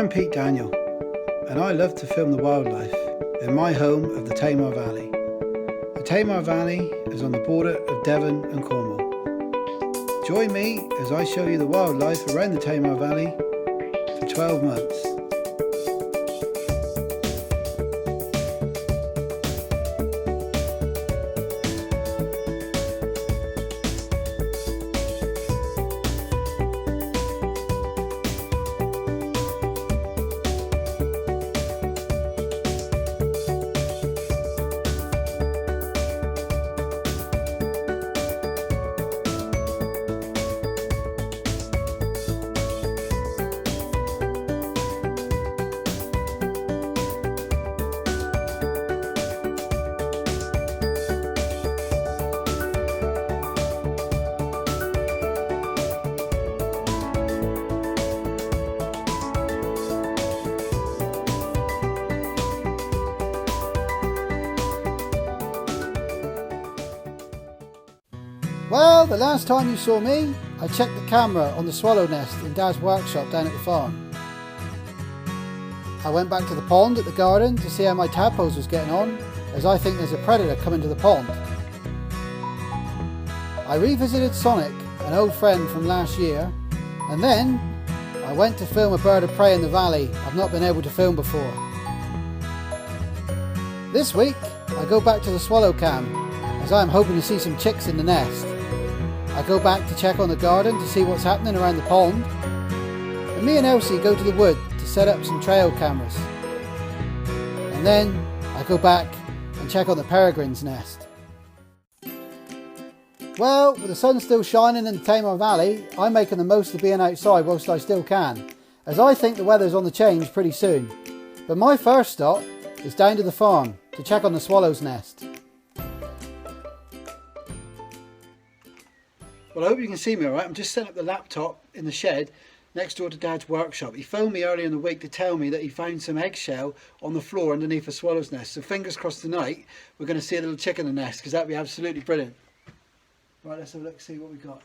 I'm Pete Daniel, and I love to film the wildlife in my home of the Tamar Valley. The Tamar Valley is on the border of Devon and Cornwall. Join me as I show you the wildlife around the Tamar Valley for 12 months. Well, the last time you saw me, I checked the camera on the swallow nest in Dad's workshop down at the farm. I went back to the pond at the garden to see how my tadpoles was getting on, as I think there's a predator coming to the pond. I revisited Sonic, an old friend from last year, and then I went to film a bird of prey in the valley I've not been able to film before. This week, I go back to the swallow cam, as I am hoping to see some chicks in the nest. I go back to check on the garden to see what's happening around the pond, and me and Elsie go to the wood to set up some trail cameras. And then I go back and check on the Peregrine's nest. Well, with the sun still shining in the Tamar Valley, I'm making the most of being outside whilst I still can, as I think the weather's on the change pretty soon. But my first stop is down to the farm to check on the swallow's nest. Well, I hope you can see me alright. I'm just setting up the laptop in the shed next door to Dad's workshop. He phoned me earlier in the week to tell me that he found some eggshell on the floor underneath a swallow's nest. So fingers crossed tonight we're going to see a little chick in the nest, because that'd be absolutely brilliant. Right, let's have a look, see what we got.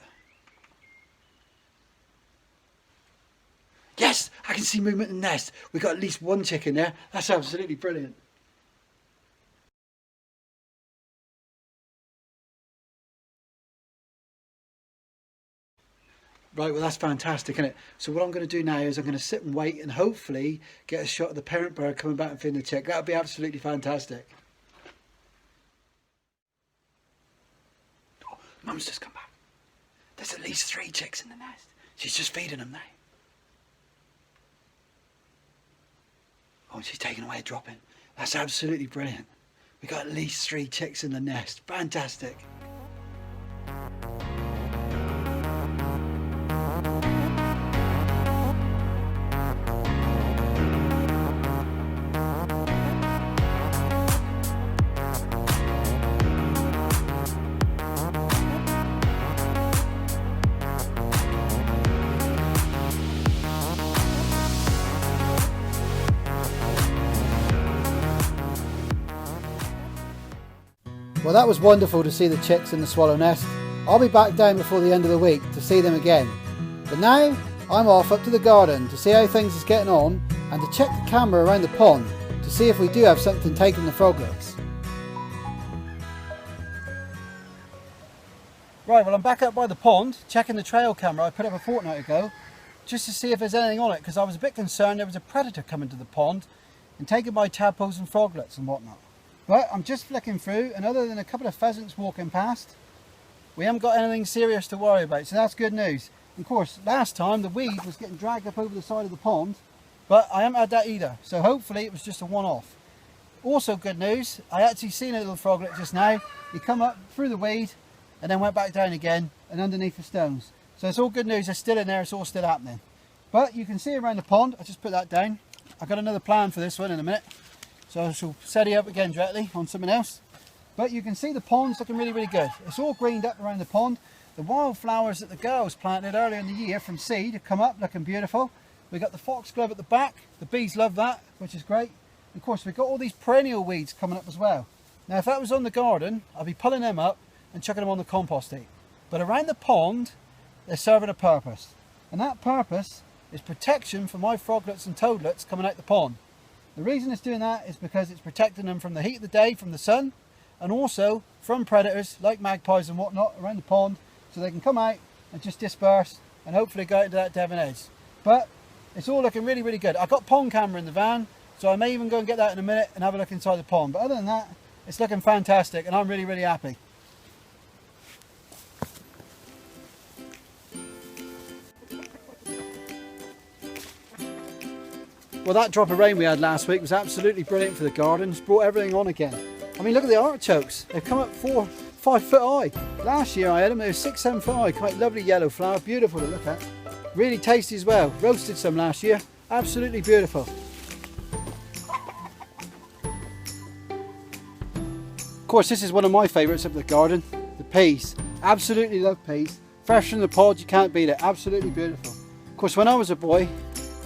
Yes, I can see movement in the nest. We've got at least one chick in there. That's absolutely brilliant. Right, well that's fantastic, isn't it? So what I'm going to do now is I'm going to sit and wait and hopefully get a shot of the parent bird coming back and feeding the chick. That would be absolutely fantastic. Oh, Mum's just come back. There's at least 3 chicks in the nest. She's just feeding them now. Oh, and she's taking away a dropping. That's absolutely brilliant. We've got at least 3 chicks in the nest. Fantastic. Well, that was wonderful to see the chicks in the swallow nest. I'll be back down before the end of the week to see them again. But now, I'm off up to the garden to see how things is getting on and to check the camera around the pond to see if we do have something taking the froglets. Right, well I'm back up by the pond, checking the trail camera I put up a fortnight ago, just to see if there's anything on it, because I was a bit concerned there was a predator coming to the pond and taking my tadpoles and froglets and whatnot. But I'm just flicking through, and other than a couple of pheasants walking past, we haven't got anything serious to worry about, so that's good news. Of course, last time the weed was getting dragged up over the side of the pond, but I haven't had that either, so hopefully it was just a one-off. Also good news, I actually seen a little froglet just now. He come up through the weed and then went back down again and underneath the stones. So it's all good news, they're still in there, it's all still happening. But you can see around the pond, I just put that down. I've got another plan for this one in a minute. So I shall set it up again directly on something else. But you can see the pond's looking really, really good. It's all greened up around the pond. The wildflowers that the girls planted earlier in the year from seed have come up looking beautiful. We've got the foxglove at the back. The bees love that, which is great. And of course, we've got all these perennial weeds coming up as well. Now, if that was on the garden, I'd be pulling them up and chucking them on the compost heap. But around the pond, they're serving a purpose. And that purpose is protection for my froglets and toadlets coming out the pond. The reason it's doing that is because it's protecting them from the heat of the day, from the sun, and also from predators like magpies and whatnot around the pond, so they can come out and just disperse and hopefully go into that Devon edge. But it's all looking really, really good. I've got pond camera in the van, so I may even go and get that in a minute and have a look inside the pond. But other than that, it's looking fantastic and I'm really, really happy. Well, that drop of rain we had last week was absolutely brilliant for the garden. It's brought everything on again. I mean, look at the artichokes. They've come up 4, 5 foot high. Last year I had them, they were 6, 7 foot high. Quite lovely yellow flower, beautiful to look at. Really tasty as well. Roasted some last year. Absolutely beautiful. Of course, this is one of my favourites of the garden, the peas. Absolutely love peas. Fresh from the pod, you can't beat it. Absolutely beautiful. Of course, when I was a boy,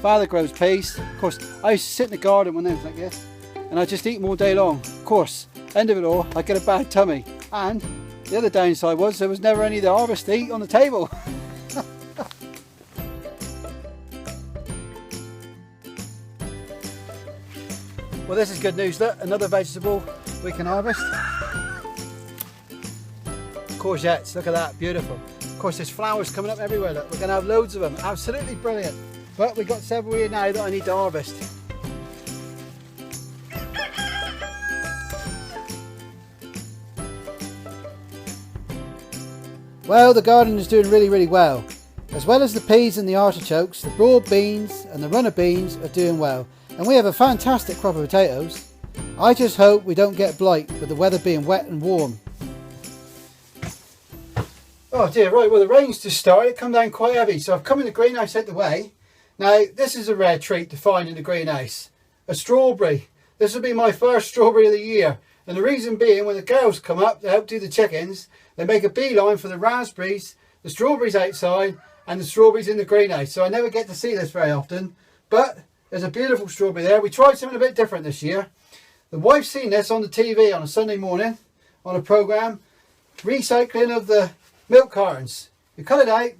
Father grows peas. Of course, I used to sit in the garden when they was like this, and I just eat them all day long. Of course, end of it all, I get a bad tummy. And the other downside was there was never any of the harvest to eat on the table. Well, this is good news. Look, another vegetable we can harvest. Courgettes, look at that, beautiful. Of course, there's flowers coming up everywhere. Look, we're going to have loads of them. Absolutely brilliant. But we've got several here now that I need to harvest. Well, the garden is doing really, really well. As well as the peas and the artichokes, the broad beans and the runner beans are doing well. And we have a fantastic crop of potatoes. I just hope we don't get blight with the weather being wet and warm. Oh dear, right, well the rain's just started, it come down quite heavy, so I've come in the greenhouse out the way. Now, this is a rare treat to find in the greenhouse. A strawberry. This will be my first strawberry of the year. And the reason being, when the girls come up to help do the chickens, they make a beeline for the raspberries, the strawberries outside, and the strawberries in the greenhouse. So I never get to see this very often. But there's a beautiful strawberry there. We tried something a bit different this year. The wife's seen this on the TV on a Sunday morning, on a programme, recycling of the milk cartons. You cut it out,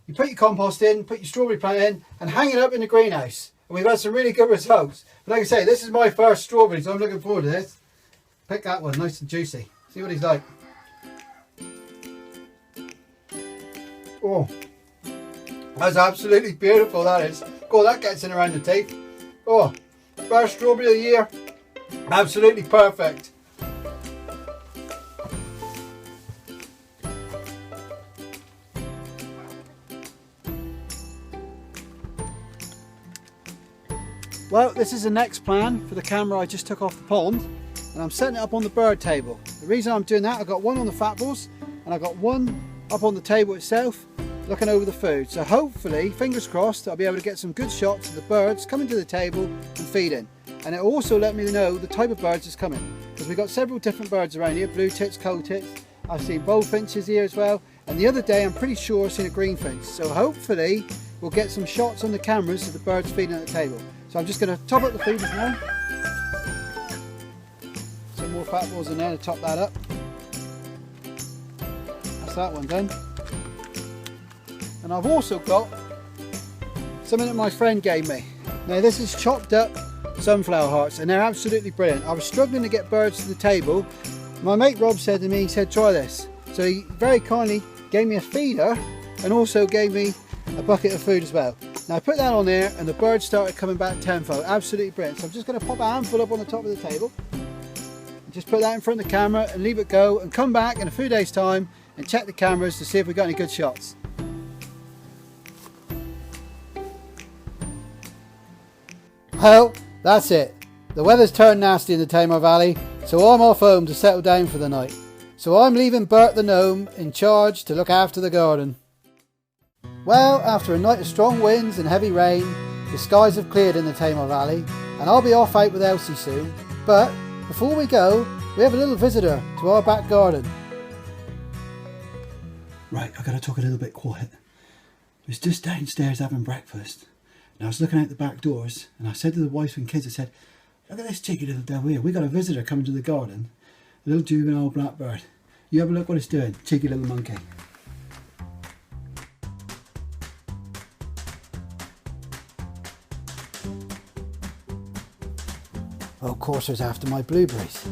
you put your compost in, put your strawberry plant in, and hang it up in the greenhouse. And we've had some really good results. But like I say, this is my first strawberry, so I'm looking forward to this. Pick that one, nice and juicy. See what he's like. Oh, that's absolutely beautiful, that is. Oh, that gets in around the teeth. Oh, first strawberry of the year. Absolutely perfect. Well, this is the next plan for the camera I just took off the pond, and I'm setting it up on the bird table. The reason I'm doing that, I've got one on the fat balls and I've got one up on the table itself looking over the food. So hopefully, fingers crossed, I'll be able to get some good shots of the birds coming to the table and feeding. And it also let me know the type of birds that's coming, because we've got several different birds around here, blue tits, coal tits. I've seen bullfinches here as well, and the other day I'm pretty sure I've seen a greenfinch. So hopefully we'll get some shots on the cameras of the birds feeding at the table. So I'm just going to top up the feeders now. Some more fat balls in there to top that up. That's that one done. And I've also got something that my friend gave me. Now this is chopped up sunflower hearts, and they're absolutely brilliant. I was struggling to get birds to the table. My mate Rob said to me, he said try this. So he very kindly gave me a feeder and also gave me a bucket of food as well. Now I put that on there and the birds started coming back tenfold. Absolutely brilliant. So I'm just going to pop a handful up on the top of the table. And just put that in front of the camera and leave it go, and come back in a few days time and check the cameras to see if we've got any good shots. Well, that's it. The weather's turned nasty in the Tamar Valley, so I'm off home to settle down for the night. So I'm leaving Bert the gnome in charge to look after the garden. Well, after a night of strong winds and heavy rain, the skies have cleared in the Tamar Valley, and I'll be off out with Elsie soon. But before we go, we have a little visitor to our back garden. Right, I've got to talk a little bit quiet. I was just downstairs having breakfast, and I was looking out the back doors, and I said to the wife and kids, I said, look at this cheeky little devil here. We got a visitor coming to the garden, a little juvenile blackbird. You have a look what it's doing, cheeky little monkey. Well, of course, it's after my blueberries.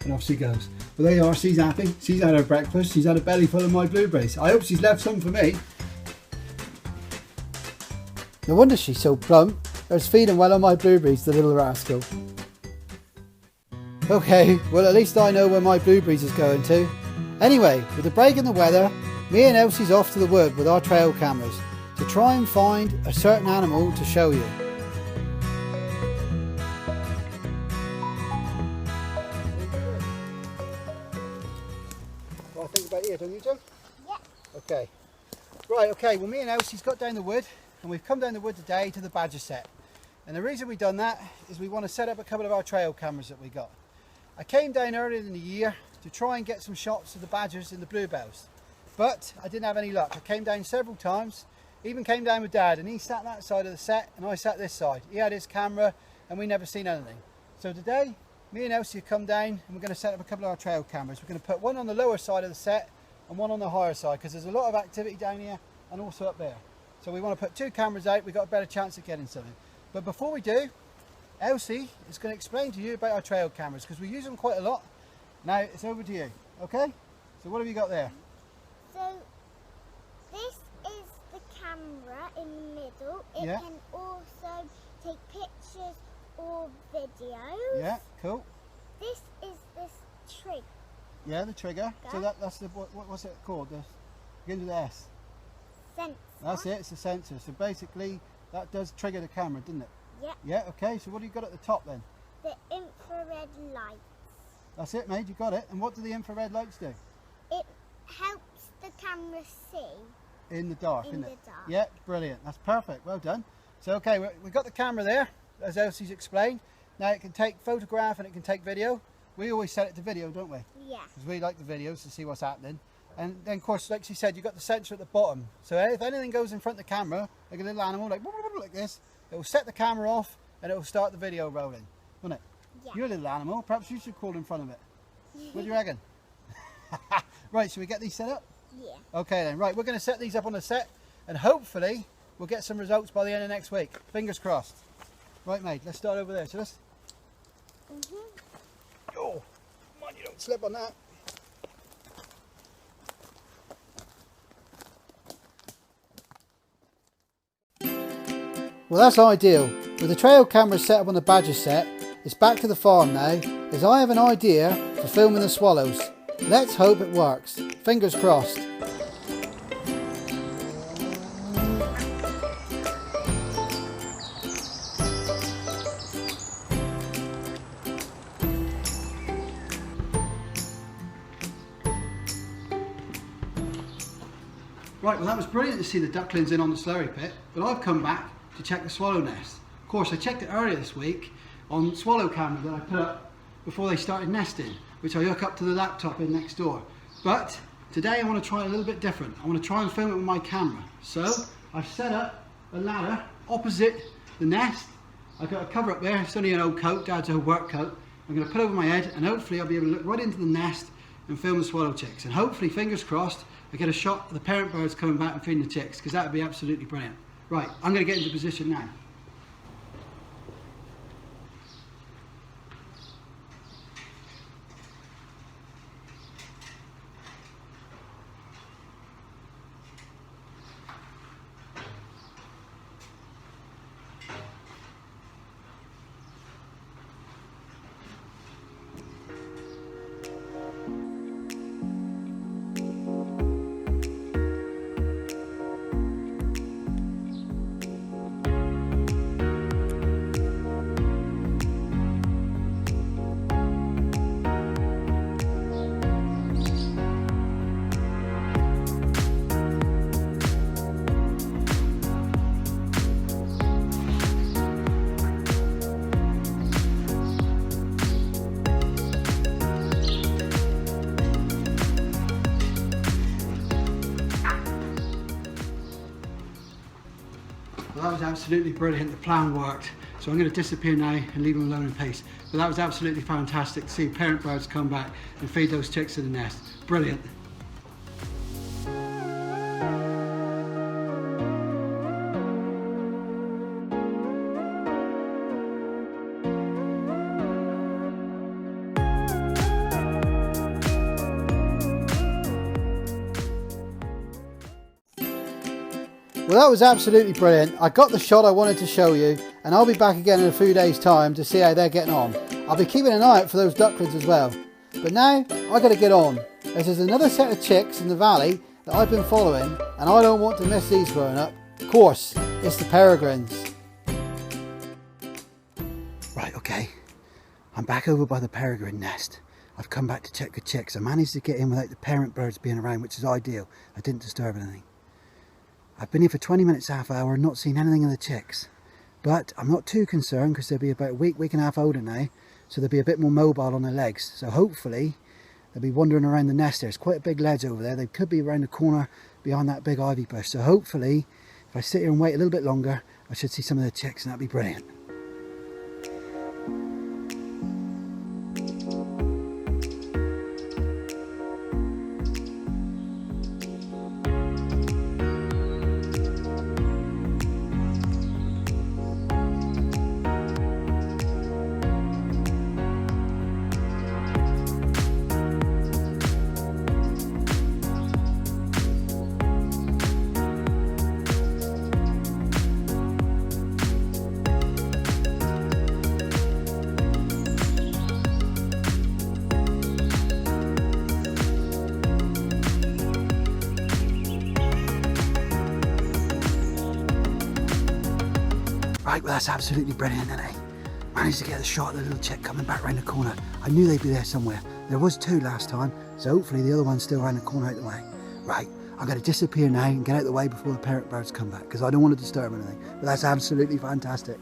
And off she goes. Well, there you are, she's happy. She's had her breakfast. She's had a belly full of my blueberries. I hope she's left some for me. No wonder she's so plump. She's feeding well on my blueberries, the little rascal. Okay, well at least I know where my blueberries is going to. Anyway, with the break in the weather, me and Elsie's off to the wood with our trail cameras to try and find a certain animal to show you. What I think about here, don't you, Joe? Yeah. Okay. Right, okay, well me and Elsie's got down the wood and we've come down the wood today to the badger set. And the reason we've done that is we want to set up a couple of our trail cameras that we got. I came down earlier in the year to try and get some shots of the badgers and the bluebells, but I didn't have any luck. I came down several times, even came down with Dad, and he sat that side of the set and I sat this side. He had his camera and we never seen anything. So today, me and Elsie have come down and we're going to set up a couple of our trail cameras. We're going to put one on the lower side of the set and one on the higher side because there's a lot of activity down here and also up there. So we want to put two cameras out, we've got a better chance of getting something. But before we do, Elsie is going to explain to you about our trail cameras because we use them quite a lot. Now it's over to you, okay? So what have you got there? So this is the camera in the middle. It Yeah. can also take pictures or videos. Yeah, cool. This is this trigger. Yeah, the trigger. So Okay. that's the, what's it called? The begins with S. Sensor. That's it, it's a sensor. So basically that does trigger the camera, doesn't it? Yeah. Yeah, okay, so what do you got at the top then? The infrared lights. That's it, mate, you got it. And what do the infrared lights do? It helps the camera see In the dark, in isn't the it? dark. Yeah, brilliant. That's perfect. Well done. So, okay, we've got the camera there, as Elsie's explained. Now, it can take photograph and it can take video. We always set it to video, don't we? Yeah. Because we like the videos to see what's happening. And then, of course, like she said, you've got the sensor at the bottom. So if anything goes in front of the camera, like a little animal, like this, it will set the camera off and it will start the video rolling, won't it? Yeah. You're a little animal. Perhaps you should crawl in front of it. What do you reckon? Right, should we get these set up? Yeah. Okay then, right, we're going to set these up on the set and hopefully we'll get some results by the end of next week. Fingers crossed. Right, mate, let's start over there. So let's... Oh, come on, you don't slip on that. Well, that's ideal. With the trail camera set up on the badger set, it's back to the farm now, as I have an idea for filming the swallows. Let's hope it works. Fingers crossed. Right, well that was brilliant to see the ducklings in on the slurry pit, but I've come back to check the swallow nest. Of course, I checked it earlier this week on swallow camera that I put up before they started nesting, which I hook up to the laptop in next door. But today I want to try a little bit different. I want to try and film it with my camera. So I've set up a ladder opposite the nest. I've got a cover up there, it's only an old coat, Dad's old work coat. I'm going to put it over my head and hopefully I'll be able to look right into the nest and film the swallow chicks. And hopefully, fingers crossed, I get a shot of the parent birds coming back and feeding the chicks, because that would be absolutely brilliant. Right, I'm going to get into position now. absolutely brilliant. The plan worked. So I'm going to disappear now and leave them alone in peace. But that was absolutely fantastic to see parent birds come back and feed those chicks in the nest. Brilliant. Well, that was absolutely brilliant. I got the shot I wanted to show you, and I'll be back again in a few days' time to see how they're getting on. I'll be keeping an eye out for those ducklings as well. But now, I got to get on, as there's another set of chicks in the valley that I've been following, and I don't want to miss these growing up. Of course, it's the peregrines. Right, okay. I'm back over by the peregrine nest. I've come back to check the chicks. I managed to get in without the parent birds being around, which is ideal. I didn't disturb anything. I've been here for 20 minutes, half hour, and not seen anything of the chicks. But I'm not too concerned because they'll be about a week and a half older now, so they'll be a bit more mobile on their legs. So hopefully they'll be wandering around the nest. There's quite a big ledge over there. They could be around the corner behind that big ivy bush. So hopefully, if I sit here and wait a little bit longer, I should see some of the chicks, and that'd be brilliant. Right, well that's absolutely brilliant, isn't it? Managed to get a shot of the little chick coming back round the corner. I knew they'd be there somewhere. There was two last time, so hopefully the other one's still around the corner out the way. Right, I've got to disappear now and get out of the way before the parent birds come back, because I don't want to disturb anything. But that's absolutely fantastic.